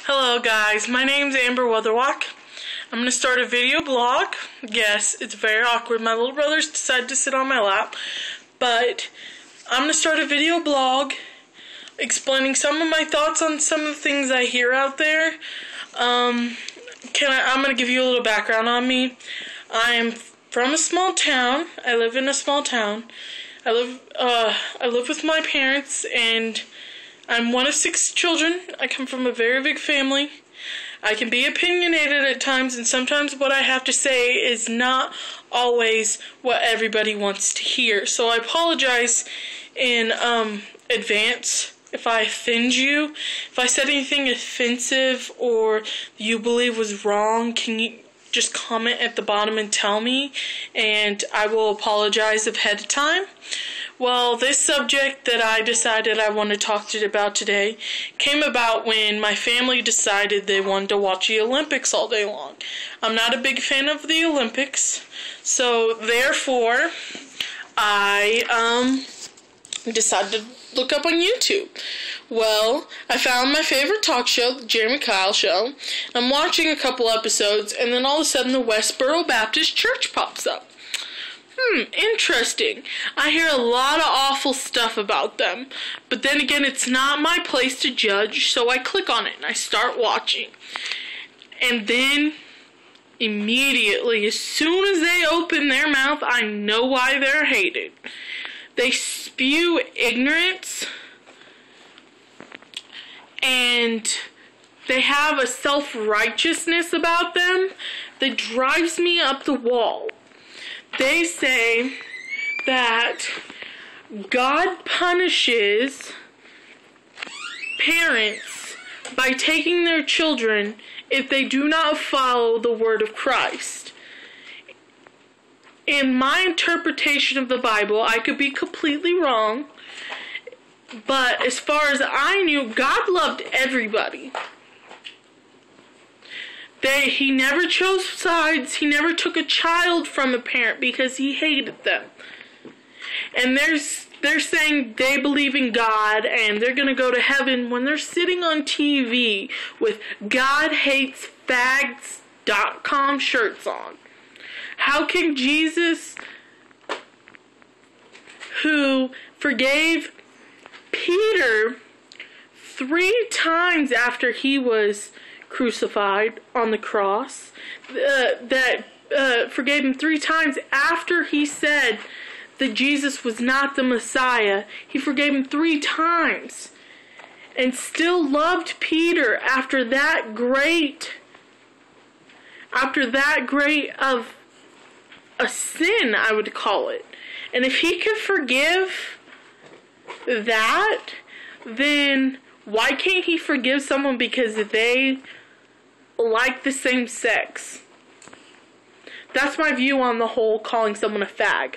Hello guys, my name's Amber Weatherwalk. I'm going to start a video blog. Yes, it's very awkward. My little brothers decided to sit on my lap. But I'm going to start a video blog explaining some of my thoughts on some of the things I hear out there. I'm going to give you a little background on me. I'm from a small town. I live in a small town. I live with my parents, and I'm one of 6 children. I come from a very big family. I can be opinionated at times, and sometimes what I have to say is not always what everybody wants to hear. So I apologize in advance if I offend you. If I said anything offensive or you believe was wrong, can you just comment at the bottom and tell me, and I will apologize ahead of time. Well, this subject that I decided I want to talk to you about today came about when my family decided they wanted to watch the Olympics all day long. I'm not a big fan of the Olympics, so therefore I decided to look up on YouTube. Well, I found my favorite talk show, the Jeremy Kyle Show. I'm watching a couple episodes, and then all of a sudden the Westborough Baptist Church pops up. Interesting. I hear a lot of awful stuff about them, but then again, it's not my place to judge, so I click on it and I start watching. And then, immediately, as soon as they open their mouth, I know why they're hated. They spew ignorance, and they have a self-righteousness about them that drives me up the wall. They say that God punishes parents by taking their children if they do not follow the word of Christ. In my interpretation of the Bible, I could be completely wrong, but as far as I knew, God loved everybody. He never chose sides. He never took a child from a parent because he hated them. And they're saying they believe in God and they're going to go to heaven when they're sitting on TV with God Hates Fags.com shirts on. How can Jesus, who forgave Peter 3 times after he was crucified on the cross, forgave him 3 times after he said that Jesus was not the Messiah, he forgave him 3 times, and still loved Peter after that great of a sin, I would call it. And if he could forgive that, then why can't he forgive someone because they like the same sex? That's my view on the whole calling someone a fag.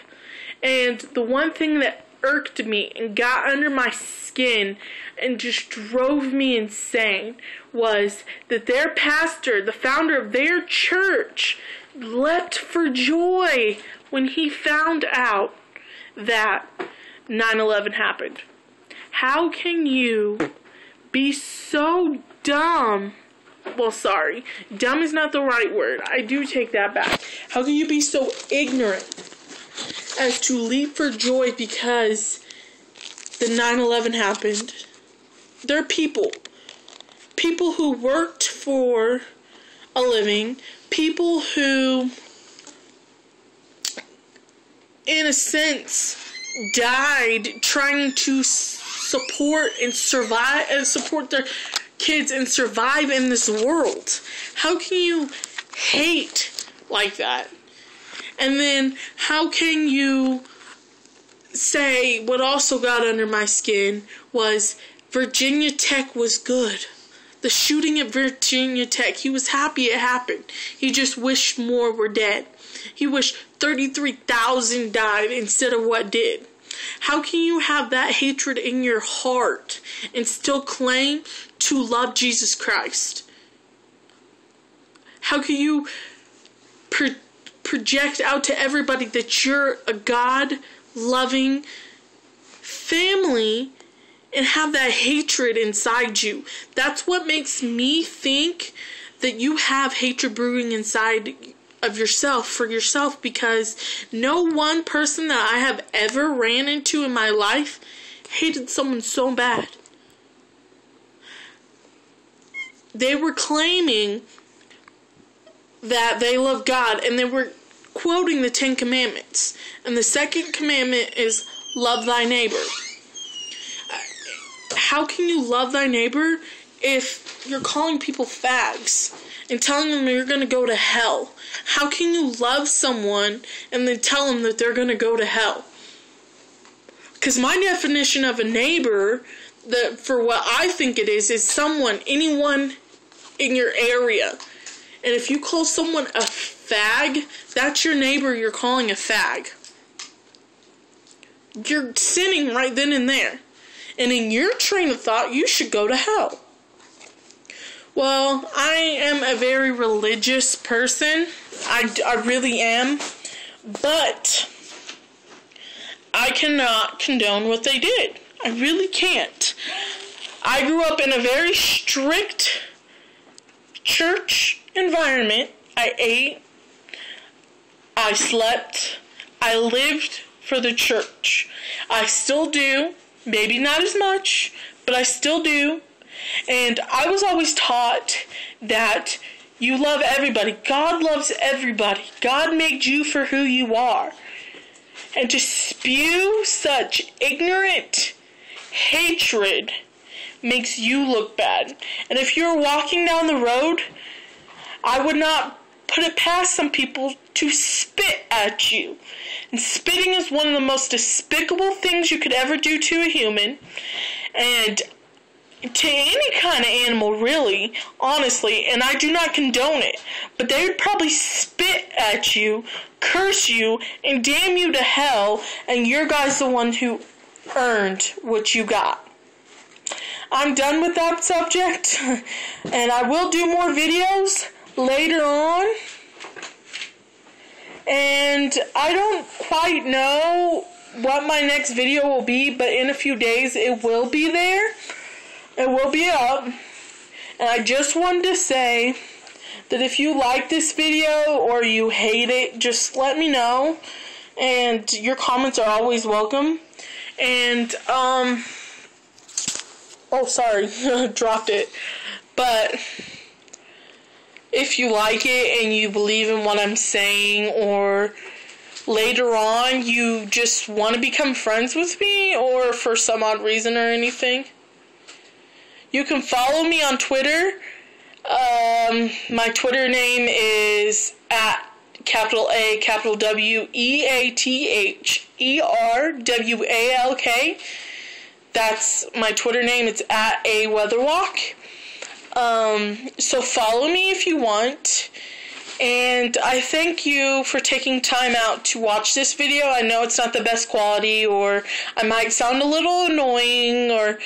And the one thing that irked me and got under my skin and just drove me insane was that their pastor, the founder of their church, leapt for joy when he found out that 9/11 happened. How can you be so dumb? Well, sorry. Dumb is not the right word. I do take that back. How can you be so ignorant as to leap for joy because the 9/11 happened? They're people. People who worked for a living. People who, in a sense, died trying to support their kids and survive in this world. How can you hate like that? And then how can you say what also got under my skin was Virginia Tech was good. The shooting at Virginia Tech, he was happy it happened. He just wished more were dead. He wished 33,000 died instead of what did. How can you have that hatred in your heart and still claim to love Jesus Christ? How can you project out to everybody that you're a God-loving family and have that hatred inside you. That's what makes me think that you have hatred brewing inside of yourself, for yourself, because no one person that I have ever ran into in my life hated someone so bad. They were claiming that they love God, and they were quoting the 10 Commandments. And the second commandment is love thy neighbor. How can you love thy neighbor if you're calling people fags and telling them you're going to go to hell? How can you love someone and then tell them that they're going to go to hell? Because my definition of a neighbor, for what I think it is someone, anyone in your area. And if you call someone a fag, that's your neighbor you're calling a fag. You're sinning right then and there. And in your train of thought, you should go to hell. Well, I am a very religious person. I really am. But I cannot condone what they did. I really can't. I grew up in a very strict church environment. I ate, I slept, I lived for the church. I still do, maybe not as much, but I still do. And I was always taught that you love everybody. God loves everybody. God made you for who you are. And to spew such ignorant hatred makes you look bad. And if you're walking down the road, I would not put it past some people to spit at you. And spitting is one of the most despicable things you could ever do to a human. And to any kind of animal, really, honestly, and I do not condone it, but they would probably spit at you, curse you, and damn you to hell, and your guy's the one who earned what you got. I'm done with that subject, and I will do more videos later on, and I don't quite know what my next video will be, but in a few days it will be there. It will be up. And I just wanted to say that if you like this video or you hate it, just let me know. And your comments are always welcome. And, oh, sorry, dropped it. But if you like it and you believe in what I'm saying, or later on you just want to become friends with me, or for some odd reason or anything, you can follow me on Twitter. My Twitter name is @ A W EATHERWALK. That's my Twitter name. It's @ A Weatherwalk. So follow me if you want. And I thank you for taking time out to watch this video. I know it's not the best quality, or I might sound a little annoying, or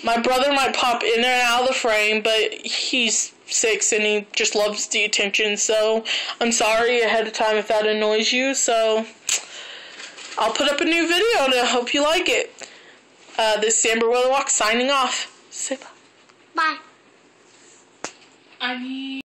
my brother might pop in and out of the frame, but he's 6 and he just loves the attention, so I'm sorry ahead of time if that annoys you. So I'll put up a new video and I hope you like it. This is Amber Weatherwalk signing off. Say bye. Bye.